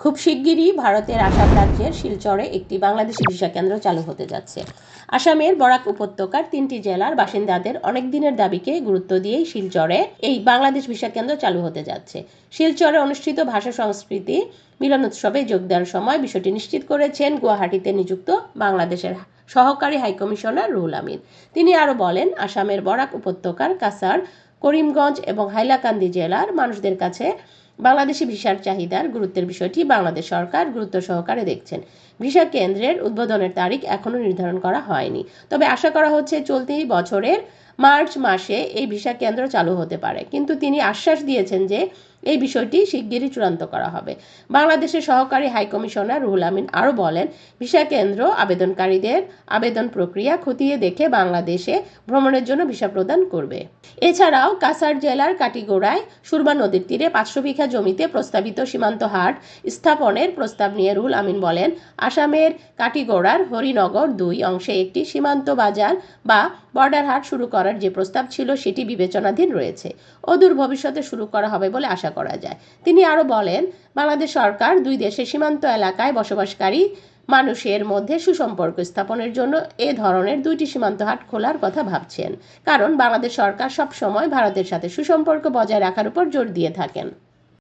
খুব শিগগিরই ভারতের আসাম রাজ্যের শিলচরে একটি বাংলাদেশি ভিসা কেন্দ্র চালু হতে যাচ্ছে। আসামের বরাক উপত্যকার 3টি জেলার বাসিন্দাদের অনেক দিনের দাবিকে গুরুত্ব দিয়েই শিলচরে এই বাংলাদেশ ভিসা কেন্দ্র চালু হতে যাচ্ছে। শিলচরে অনুষ্ঠিত ভাষা সংস্কৃতি মিলন উৎসবে যোগ দেওয়ার সময় বিষয়টি নিশ্চিত করেছেন গুয়াহাটিতে নিযুক্ত বাংলাদেশের সহকারী হাইকমিশনার রুহুল আমিন। তিনি আরও বলেন, আসামের বরাক উপত্যকার কাছাড়, করিমগঞ্জ এবং হাইলাকান্দি জেলার মানুষদের কাছে বাংলাদেশি ভিসার চাহিদার গুরুত্বের বিষয়টি বাংলাদেশ সরকার গুরুত্ব সহকারে দেখছেন। ভিসা কেন্দ্রের উদ্বোধনের তারিখ এখনও নির্ধারণ করা হয়নি, তবে আশা করা হচ্ছে চলতি বছরের মার্চ মাসে এই ভিসা কেন্দ্র চালু হতে পারে। কিন্তু তিনি আশ্বাস দিয়েছেন যে এই বিষয়টি শিগগিরই চূড়ান্ত করা হবে। বাংলাদেশের সহকারী হাইকমিশনার রুহুল আমিন আরও বলেন, ভিসা কেন্দ্র আবেদনকারীদের আবেদন প্রক্রিয়া খতিয়ে দেখে বাংলাদেশে ভ্রমণের জন্য ভিসা প্রদান করবে। এছাড়াও কাছাড় জেলার কাটিগোড়ায় সুরমা নদীর তীরে 500 বিঘা জমিতে প্রস্তাবিত সীমান্ত হাট স্থাপনের প্রস্তাব নিয়ে রুহুল আমিন বলেন, আসামের কাটিগোড়ার হরিনগর 2 অংশে একটি সীমান্ত বাজার বা বর্ডার হাট শুরু করার যে প্রস্তাব ছিল সেটি বিবেচনাধীন রয়েছে। অদূর ভবিষ্যতে শুরু করা হবে বলে আশা করা যায়। তিনি আরও বলেন, বাংলাদেশ সরকার দুই দেশের সীমান্ত এলাকায় বসবাসকারী মানুষের মধ্যে সুসম্পর্ক স্থাপনের জন্য এ ধরনের 2টি সীমান্ত হাট খোলার কথা ভাবছেন, কারণ বাংলাদেশ সরকার সব সময় ভারতের সাথে সুসম্পর্ক বজায় রাখার উপর জোর দিয়ে থাকেন।